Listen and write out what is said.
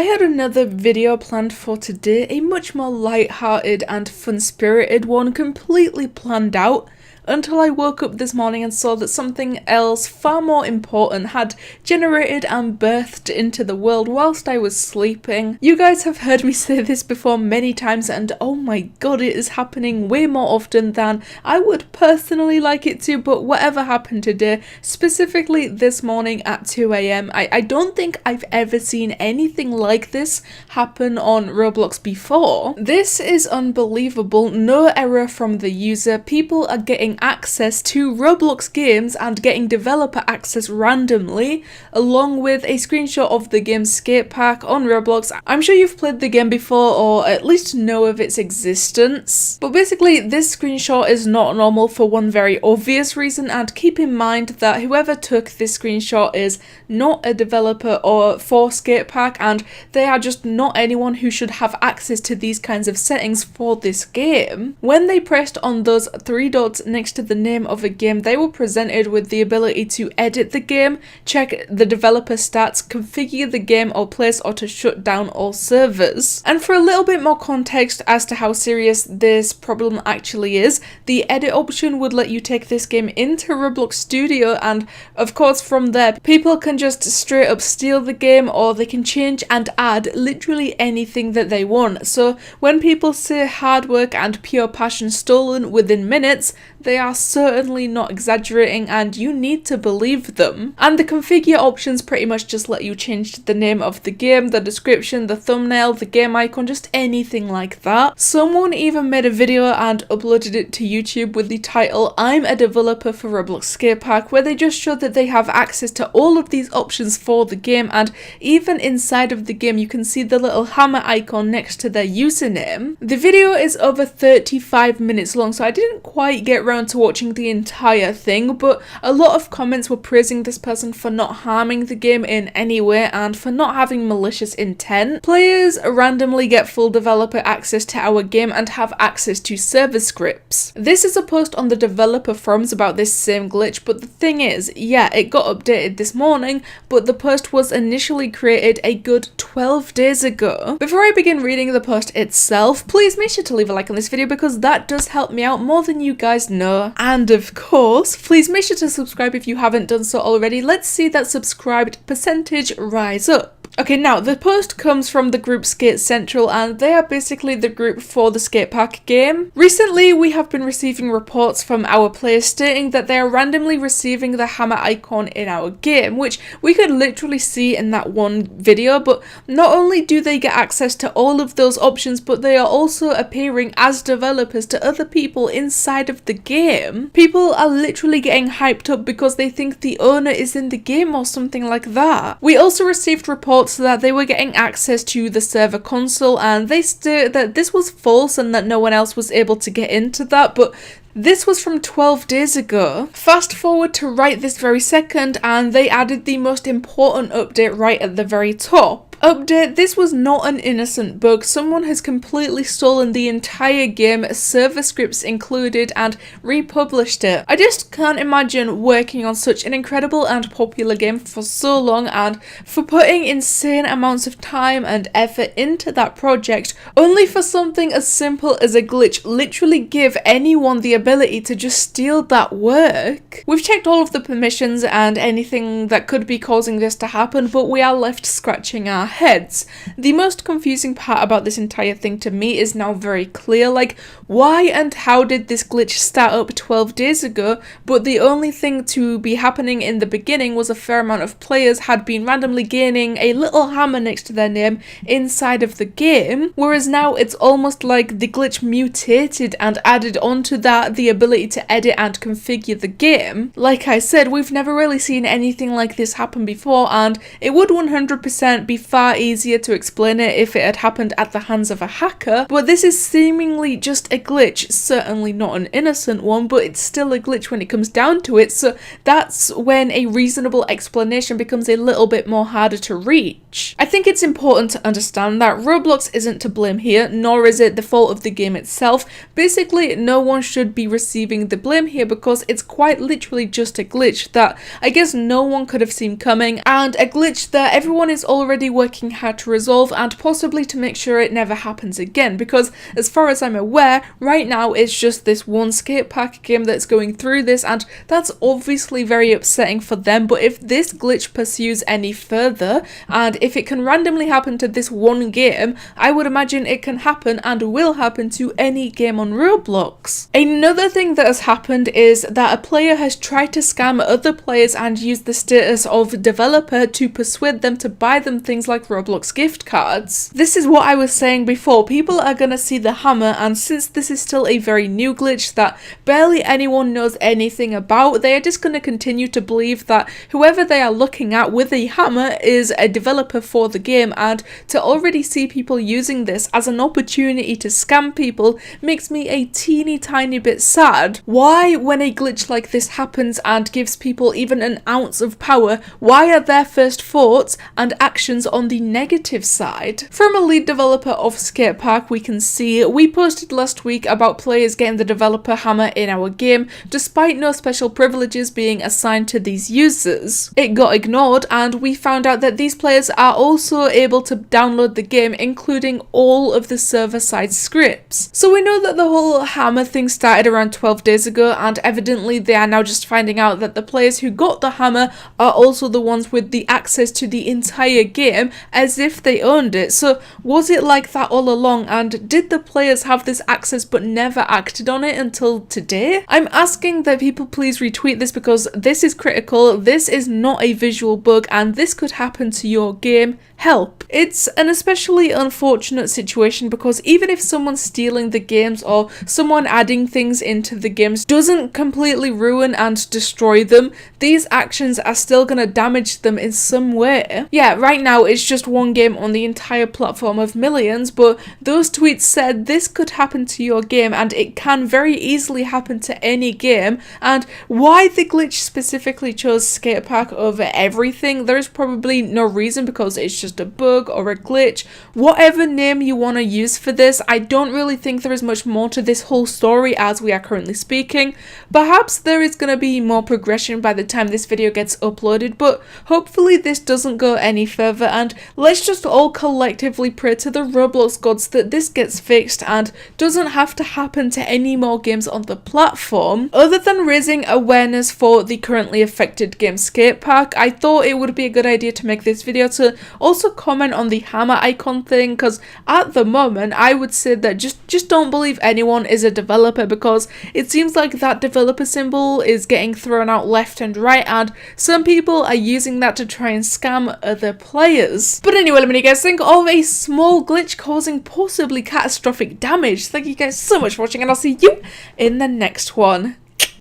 I had another video planned for today, a much more light-hearted and fun-spirited one, completely planned out, until I woke up this morning and saw that something else far more important had generated and birthed into the world whilst I was sleeping. You guys have heard me say this before many times, and oh my god, it is happening way more often than I would personally like it to, but whatever happened today, specifically this morning at 2 AM, I don't think I've ever seen anything like this happen on Roblox before. This is unbelievable. No error from the user. People are getting access to Roblox games and getting developer access randomly, along with a screenshot of the game's skate park on Roblox. I'm sure you've played the game before, or at least know of its existence. But basically, this screenshot is not normal for one very obvious reason, and keep in mind that whoever took this screenshot is not a developer or for skate park, and they are just not anyone who should have access to these kinds of settings for this game. When they pressed on those three dots next to the name of a game, they were presented with the ability to edit the game, check the developer stats, configure the game or place or to shut down all servers. And for a little bit more context as to how serious this problem actually is, the edit option would let you take this game into Roblox Studio, and of course from there people can just straight up steal the game, or they can change and add literally anything that they want. So when people say hard work and pure passion stolen within minutes, they are certainly not exaggerating, and you need to believe them. And the configure options pretty much just let you change the name of the game, the description, the thumbnail, the game icon, just anything like that. Someone even made a video and uploaded it to YouTube with the title "I'm a developer for Roblox Skate Park," where they just showed that they have access to all of these options for the game, and even inside of the game you can see the little hammer icon next to their username. The video is over 35 minutes long, so I didn't quite get around to watching the entire thing, but a lot of comments were praising this person for not harming the game in any way and for not having malicious intent. Players randomly get full developer access to our game and have access to server scripts. This is a post on the developer forums about this same glitch, but the thing is, yeah, it got updated this morning, but the post was initially created a good 12 days ago. Before I begin reading the post itself, please make sure to leave a like on this video because that does help me out more than you guys know. And of course, please make sure to subscribe if you haven't done so already. Let's see that subscribed percentage rise up. Okay, now the post comes from the group Skate Central, and they are basically the group for the skate park game. Recently, we have been receiving reports from our players stating that they are randomly receiving the hammer icon in our game, which we could literally see in that one video, but not only do they get access to all of those options, but they are also appearing as developers to other people inside of the game. People are literally getting hyped up because they think the owner is in the game or something like that. We also received reports that they were getting access to the server console, and they stated that this was false and that no one else was able to get into that, but this was from 12 days ago. Fast forward to right this very second, and they added the most important update right at the very top. Update: this was not an innocent bug. Someone has completely stolen the entire game, server scripts included, and republished it. I just can't imagine working on such an incredible and popular game for so long and for putting insane amounts of time and effort into that project, only for something as simple as a glitch literally give anyone the ability to just steal that work. We've checked all of the permissions and anything that could be causing this to happen, but we are left scratching our heads. The most confusing part about this entire thing to me is now very clear. Like, why and how did this glitch start up 12 days ago, but the only thing to be happening in the beginning was a fair amount of players had been randomly gaining a little hammer next to their name inside of the game, whereas now it's almost like the glitch mutated and added onto that the ability to edit and configure the game. Like I said, we've never really seen anything like this happen before, and it would 100% be far easier to explain it if it had happened at the hands of a hacker, but this is seemingly just a glitch, certainly not an innocent one, but it's still a glitch when it comes down to it, so that's when a reasonable explanation becomes a little bit more harder to reach. I think it's important to understand that Roblox isn't to blame here, nor is it the fault of the game itself. Basically, no one should be receiving the blame here because it's quite literally just a glitch that I guess no one could have seen coming, and a glitch that everyone is already working working hard to resolve and possibly to make sure it never happens again, because as far as I'm aware, right now it's just this one skatepark game that's going through this, and that's obviously very upsetting for them. But if this glitch pursues any further, and if it can randomly happen to this one game, I would imagine it can happen and will happen to any game on Roblox. Another thing that has happened is that a player has tried to scam other players and use the status of developer to persuade them to buy them things like Roblox gift cards. This is what I was saying before, people are gonna see the hammer, and since this is still a very new glitch that barely anyone knows anything about, they are just gonna continue to believe that whoever they are looking at with a hammer is a developer for the game, and to already see people using this as an opportunity to scam people makes me a teeny tiny bit sad. Why, when a glitch like this happens and gives people even an ounce of power, why are their first thoughts and actions on the negative side? From a lead developer of Skatepark, we can see we posted last week about players getting the developer hammer in our game despite no special privileges being assigned to these users. It got ignored, and we found out that these players are also able to download the game, including all of the server-side scripts. So we know that the whole hammer thing started around 12 days ago, and evidently they are now just finding out that the players who got the hammer are also the ones with the access to the entire game as if they owned it. So was it like that all along, and did the players have this access but never acted on it until today? I'm asking that people please retweet this because this is critical, this is not a visual bug, and this could happen to your game. Help. It's an especially unfortunate situation because even if someone stealing the games or someone adding things into the games doesn't completely ruin and destroy them, these actions are still gonna damage them in some way. Yeah, right now it's just one game on the entire platform of millions, but those tweets said this could happen to your game, and it can very easily happen to any game. And why the glitch specifically chose Skatepark over everything, there's probably no reason because it's just a bug or a glitch. Whatever name you want to use for this, I don't really think there is much more to this whole story as we are currently speaking. Perhaps there is going to be more progression by the time this video gets uploaded, but hopefully this doesn't go any further, and let's just all collectively pray to the Roblox gods that this gets fixed and doesn't have to happen to any more games on the platform. Other than raising awareness for the currently affected game Skatepark, I thought it would be a good idea to make this video to also comment on the hammer icon thing, because at the moment I would say that just don't believe anyone is a developer, because it seems like that developer symbol is getting thrown out left and right, and some people are using that to try and scam other players. But anyway, let me know what you guys think of a small glitch causing possibly catastrophic damage. Thank you guys so much for watching, and I'll see you in the next one.